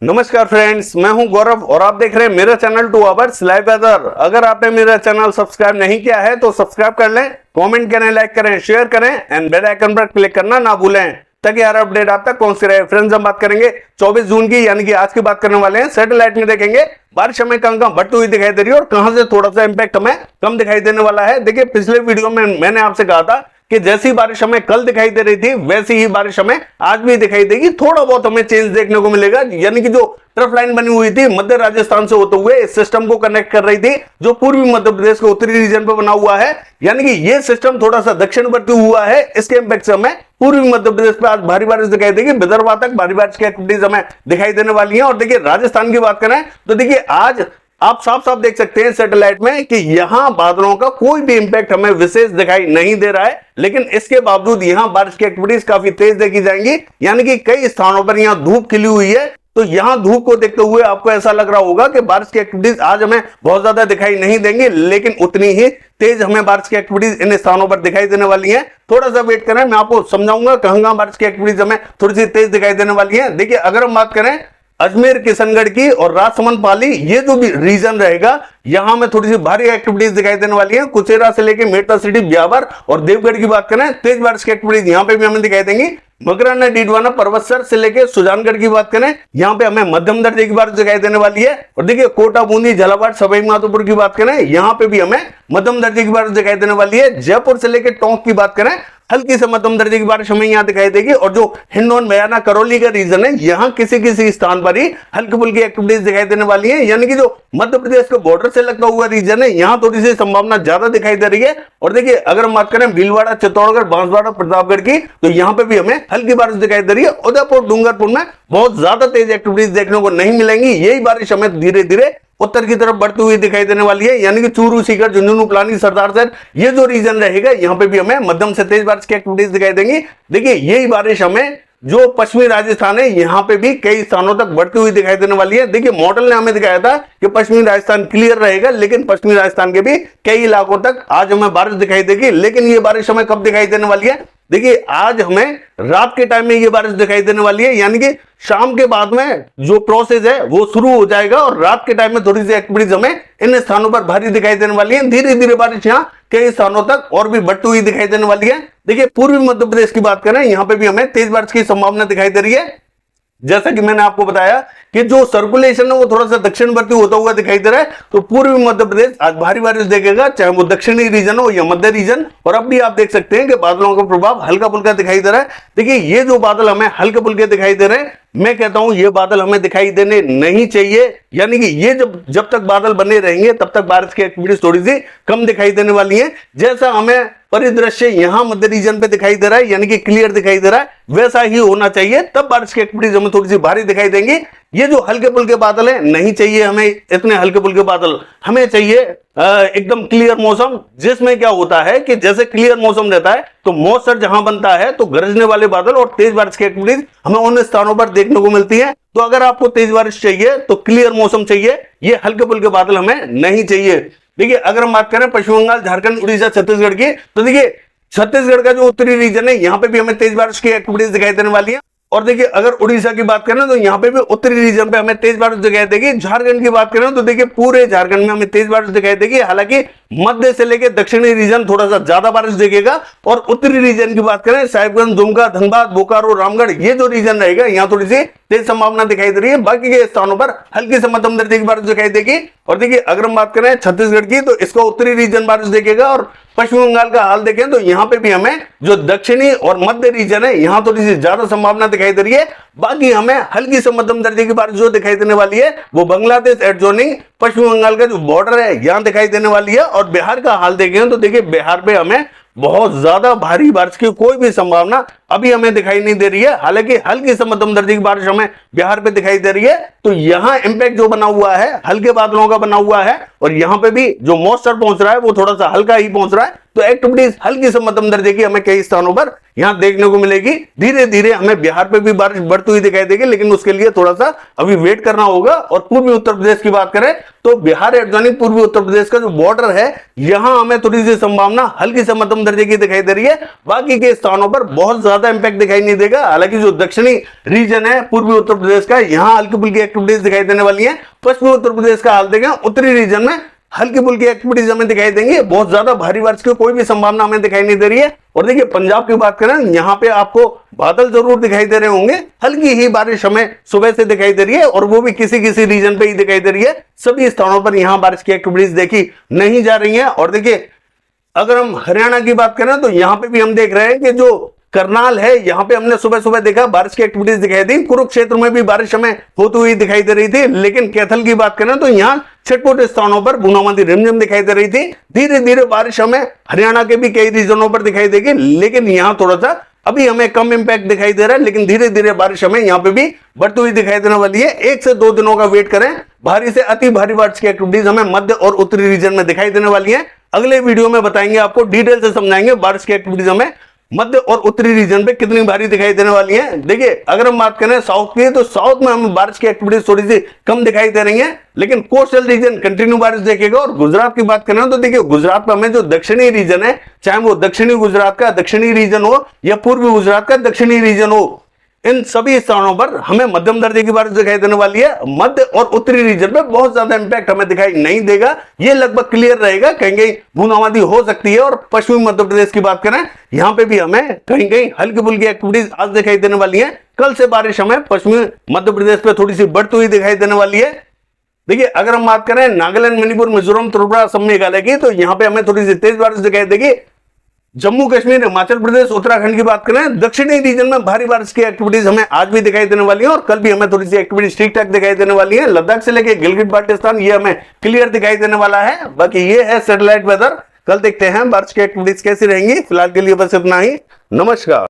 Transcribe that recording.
नमस्कार फ्रेंड्स, मैं हूं गौरव और आप देख रहे हैं मेरा चैनल 2 आवर्स लाइव वेदर। अगर आपने मेरा चैनल सब्सक्राइब नहीं किया है तो सब्सक्राइब कर लें, कमेंट करें, लाइक करें, शेयर करें एंड बेल आइकन पर क्लिक करना ना भूलें ताकि हर अपडेट आप तक पहुंचती रहे। फ्रेंड्स, हम बात करेंगे 24 जून की, यानी कि आज की बात करने वाले हैं। सैटेलाइट में देखेंगे बारिश हमें कहां बढ़ती हुई दिखाई दे रही है और कहां से थोड़ा सा इंपैक्ट हमें कम दिखाई देने वाला है। देखिए, पिछले वीडियो में मैंने आपसे कहा था कि जैसी बारिश हमें कल दिखाई दे रही थी वैसी ही बारिश हमें आज भी दिखाई देगी। थोड़ा बहुत हमें चेंज देखने को मिलेगा, यानी कि जो ट्रफ लाइन बनी हुई थी मध्य राजस्थान से होते हुए इस सिस्टम को कनेक्ट कर रही थी, जो पूर्वी मध्य प्रदेश के उत्तरी रीजन पर बना हुआ है, यानी कि ये सिस्टम थोड़ा सा दक्षिणवर्ती हुआ है। इसके इंपैक्ट से हमें पूर्वी मध्य प्रदेश पे आज भारी बारिश दिखाई देगी। विदर्भ तक भारी बारिश की एक्टिविटीज हमें दिखाई देने वाली है। और देखिए, राजस्थान की बात करें तो देखिए, आज आप साफ साफ देख सकते हैं सैटेलाइट में कि यहां बादलों का कोई भी इंपैक्ट हमें विशेष दिखाई नहीं दे रहा है, लेकिन इसके बावजूद यहां बारिश की एक्टिविटीज काफी तेज देखी जाएंगी। यानी कि कई स्थानों पर यहां धूप खिली हुई है, तो यहां धूप को देखते हुए आपको ऐसा लग रहा होगा कि बारिश की एक्टिविटीज आज हमें बहुत ज्यादा दिखाई नहीं देंगी, लेकिन उतनी ही तेज हमें बारिश की एक्टिविटीज इन स्थानों पर दिखाई देने वाली है। थोड़ा सा वेट करें, मैं आपको समझाऊंगा कहां बारिश की एक्टिविटीज हमें थोड़ी सी तेज दिखाई देने वाली है। देखिए, अगर हम बात करें अजमेर, किशनगढ़ की और राजसमंद, पाली, ये जो भी रीजन रहेगा यहां में थोड़ी सी भारी एक्टिविटीज दिखाई देने वाली है। कुचेरा से लेकर मेरठ सिटी, ब्यावर और देवगढ़ की बात करें, तेज बारिश की एक्टिविटीज यहां पे भी हमें दिखाई देंगी। मकराना, डीडवाना, परबतसर से लेकर सुजानगढ़ की बात करें, यहां पे हमें मध्यम दर्जे की बारिश दिखाई देने वाली है। और देखिए, कोटा, बूंदी, झालावाड़, सवाई माधोपुर की बात करें, यहां पे भी हमें मध्यम दर्जे की बारिश दिखाई देने वाली है। जयपुर से लेकर टोंक की बात करें, हल्की से मध्यम दर्जे की बारिश हमें यहां दिखाई देगी। और जो हिंडौन, बयाना, करौली का रीजन है, यहां किसी किसी स्थान पर ही हल्की फुल्की एक्टिविटीज दिखाई देने वाली है। यानी कि जो मध्य प्रदेश के बॉर्डर से लगता हुआ रीजन है, यहां थोड़ी सी संभावना ज्यादा दिखाई दे रही है। और देखिए, अगर हम बात करें भीलवाड़ा, चित्तौड़गढ़, बांसवाड़ा, प्रतापगढ़ की, तो यहां पे भी हमें हल्की बारिश दिखाई दे रही है। उदयपुर, डूंगरपुर में बहुत ज्यादा तेज एक्टिविटीज देखने को नहीं मिलेंगी। यही बारिश हमें धीरे धीरे उत्तर की तरफ बढ़ती हुई दिखाई देने वाली है, यानी कि चूरू, सीकर, झुंझुनू, पिलानी, सरदारसर, ये जो रीजन रहेगा यहां पे भी हमें मध्यम से तेज बारिश की एक्टिविटीज दिखाई देंगी। देखिए, यही बारिश हमें जो पश्चिमी राजस्थान है यहां पे भी कई स्थानों तक बढ़ती हुई दिखाई देने वाली है। देखिए, मॉडल ने हमें दिखाया था कि पश्चिमी राजस्थान क्लियर रहेगा, लेकिन पश्चिमी राजस्थान के भी कई इलाकों तक आज हमें बारिश दिखाई देगी। लेकिन ये बारिश हमें कब दिखाई देने वाली है? देखिए, आज हमें रात के टाइम में ये बारिश दिखाई देने वाली है, यानी कि शाम के बाद में जो प्रोसेस है वो शुरू हो जाएगा और रात के टाइम में थोड़ी सी एक्टिविटीज हमें इन स्थानों पर भारी दिखाई देने वाली है। धीरे धीरे बारिश यहाँ कई स्थानों तक और भी बढ़ती हुई दिखाई देने वाली है। देखिए, पूर्वी मध्य प्रदेश की बात करें, यहां पे भी हमें तेज बारिश की संभावना दिखाई दे रही है। जैसा कि मैंने आपको बताया कि जो सर्कुलेशन है वो थोड़ा सा दक्षिणवर्ती होता हुआ दिखाई दे रहा है, तो पूर्वी मध्य प्रदेश आज भारी बारिश देखेगा, चाहे वो दक्षिणी रीजन हो या मध्य रीजन। और अब भी आप देख सकते हैं कि बादलों का प्रभाव हल्का फुल्का दिखाई दे रहा है। देखिए, ये जो बादल हमें हल्के फुल्के दिखाई दे रहे हैं, मैं कहता हूं ये बादल हमें दिखाई देने नहीं चाहिए। यानी कि ये जब तक बादल बने रहेंगे तब तक बारिश की एक्टिविटीज थोड़ी सी कम दिखाई देने वाली है। जैसा हमें परिदृश्य यहां मध्य रीजन पे दिखाई दे रहा है, यानी कि क्लियर दिखाई दे रहा है, वैसा ही होना चाहिए, तब बारिश की एक्टिविटीज हमें थोड़ी सी भारी दिखाई देंगी। ये जो हल्के फुल्के बादल है, नहीं चाहिए हमें इतने हल्के फुल्के बादल, हमें चाहिए एकदम क्लियर मौसम, जिसमें क्या होता है कि जैसे क्लियर मौसम रहता है तो मॉइस्चर जहां बनता है तो गरजने वाले बादल और तेज बारिश की एक्टिविटीज हमें उन स्थानों पर देखने को मिलती है। तो अगर आपको तेज बारिश चाहिए तो क्लियर मौसम चाहिए, ये हल्के फुल्के बादल हमें नहीं चाहिए। देखिए, अगर हम बात करें पश्चिम बंगाल, झारखंड, उड़ीसा, छत्तीसगढ़ की, तो देखिए छत्तीसगढ़ का जो उत्तरी रीजन है यहां पे भी हमें तेज बारिश की एक्टिविटीज दिखाई देने वाली है। और देखिए, अगर उड़ीसा की बात करें तो यहां पे भी उत्तरी रीजन पे हमें तेज बारिश दिखाई देगी। झारखंड की बात करें तो देखिए, पूरे झारखंड में हमें तेज बारिश दिखाई देगी। हालांकि मध्य से लेकर दक्षिणी रीजन थोड़ा सा ज्यादा बारिश देखेगा। और उत्तरी रीजन की बात करें, साहिबगंज, दुमका, धनबाद, बोकारो, रामगढ़, ये जो रीजन रहेगा यहां थोड़ी सी तेज संभावना दिखाई दे रही है। बाकी के स्थानों पर हल्की से मध्यम दर्जे की बारिश दिखाई देगी। और देखिए, अगर हम बात करें छत्तीसगढ़ की, तो इसका उत्तरी रीजन बारिश देखेगा। और पश्चिम बंगाल का हाल देखें तो यहां पे भी हमें जो दक्षिणी और मध्य रीजन है यहां थोड़ी सी ज्यादा संभावना दिखाई दे रही है। बाकी हमें हल्की से मध्यम दर्जे की बारिश जो दिखाई देने वाली है वो बांग्लादेश एडजॉइनिंग पश्चिम बंगाल का जो बॉर्डर है यहां दिखाई देने वाली है। और बिहार का हाल देखें तो देखिए, बिहार पे हमें बहुत ज्यादा भारी बारिश की कोई भी संभावना अभी हमें दिखाई नहीं दे रही है। हालांकि हल्की से मध्यम दर्जे की बारिश हमें बिहार पे दिखाई दे रही है। तो यहां इंपैक्ट जो बना हुआ है हल्के बादलों का बना हुआ है, और यहां पे भी जो मॉइस्चर पहुंच रहा है वो थोड़ा सा हल्का ही पहुंच रहा है। तो एक्टिविटीज हल्की से मध्यम दर्जे की हमें कई स्थानों पर यहां देखने को मिलेगी। धीरे धीरे हमें बिहार पे भी बारिश बढ़ती हुई दिखाई देगी, लेकिन उसके लिए थोड़ा सा अभी वेट करना होगा। और पूर्वी उत्तर प्रदेश की बात करें तो बिहार एडजॉइनिंग पूर्वी उत्तर प्रदेश का जो बॉर्डर है यहां हमें थोड़ी सी संभावना हल्की से मध्यम दर्जे की दिखाई दे रही है। बाकी के स्थानों पर बहुत ज्यादा ज्यादा इंपैक्ट दिखाई नहीं देगा। हालांकि जो दक्षिणी रीजन है पूर्वी उत्तर प्रदेश का, यहाँ हल्की फुल्की एक्टिविटीज दिखाई देने वाली है। पश्चिमी उत्तर प्रदेश का हाल देखें, उत्तरी रीजन में हल्की फुल्की एक्टिविटीज हमें दिखाई देंगी। बहुत ज्यादा भारी बारिश की कोई भी संभावना हमें दिखाई नहीं दे रही है। और देखिए पंजाब की बात करें, यहाँ पे आपको बादल जरूर दिखाई दे रहे होंगे, हल्की ही बारिश हमें सुबह से दिखाई दे रही है और वो भी किसी किसी रीजन पे ही दिखाई दे रही है। सभी स्थानों पर यहाँ बारिश की एक्टिविटीज देखी नहीं जा रही है। और देखिए अगर हम हरियाणा की बात करें तो यहाँ पे भी हम देख रहे हैं कि जो करनाल है, यहाँ पे हमने सुबह सुबह देखा बारिश की एक्टिविटीज दिखाई दी। कुरुक्षेत्र में भी बारिश हमें होती हुई दिखाई दे रही थी। लेकिन कैथल की बात करें तो यहाँ छटपुट स्थानों पर बूंदाबांदी रिमझिम दिखाई दे रही थी। धीरे धीरे बारिश हमें हरियाणा के भी कई रीजनों पर दिखाई देगी, लेकिन यहाँ थोड़ा सा अभी हमें कम इंपैक्ट दिखाई दे रहा है। लेकिन धीरे धीरे बारिश हमें यहाँ पे भी बढ़ती हुई दिखाई देने वाली है। 1 से 2 दिनों का वेट करें, भारी से अति भारी बारिश की एक्टिविटीज हमें मध्य और उत्तरी रीजन में दिखाई देने वाली है। अगले वीडियो में बताएंगे, आपको डिटेल से समझाएंगे बारिश की एक्टिविटीज हमें मध्य और उत्तरी रीजन पे कितनी भारी दिखाई देने वाली है। देखिए अगर हम बात करें साउथ की, तो साउथ में हमें बारिश की एक्टिविटीज थोड़ी सी कम दिखाई दे रही है, लेकिन कोस्टल रीजन कंटिन्यू बारिश देखेगा। और गुजरात की बात करें तो देखिए गुजरात में हमें जो दक्षिणी रीजन है, चाहे वो दक्षिणी गुजरात का दक्षिणी रीजन हो या पूर्वी गुजरात का दक्षिणी रीजन हो, इन सभी स्थानों पर हमें मध्यम दर्जे की बारिश दिखाई देने वाली है। मध्य और उत्तरी रीजन में बहुत ज्यादा इंपैक्ट हमें दिखाई नहीं देगा, ये लगभग क्लियर रहेगा। कहीं कहीं बूंदाबांदी हो सकती है। और पश्चिमी मध्य प्रदेश की बात करें, यहाँ पे भी हमें कहीं कहीं हल्की फुल्की एक्टिविटीज आज दिखाई देने वाली है। कल से बारिश हमें पश्चिमी मध्य प्रदेश पे थोड़ी सी बढ़ती हुई दिखाई देने वाली है। देखिए अगर हम बात करें नागालैंड, मणिपुर, मिजोरम, त्रिपुरा, असम, मेघालय की, तो यहाँ पे हमें थोड़ी सी तेज बारिश दिखाई देगी। जम्मू कश्मीर, हिमाचल प्रदेश, उत्तराखंड की बात करें, दक्षिणी रीजन में भारी बारिश की एक्टिविटीज हमें आज भी दिखाई देने वाली है और कल भी हमें थोड़ी सी एक्टिविटीज ठीक ठाक दिखाई देने वाली है। लद्दाख से लेके गिलगित बाल्टिस्तान ये हमें क्लियर दिखाई देने वाला है। बाकी ये है सैटेलाइट वेदर। कल देखते हैं बारिश की एक्टिविटीज कैसी रहेंगी। फिलहाल के लिए बस इतना ही। नमस्कार।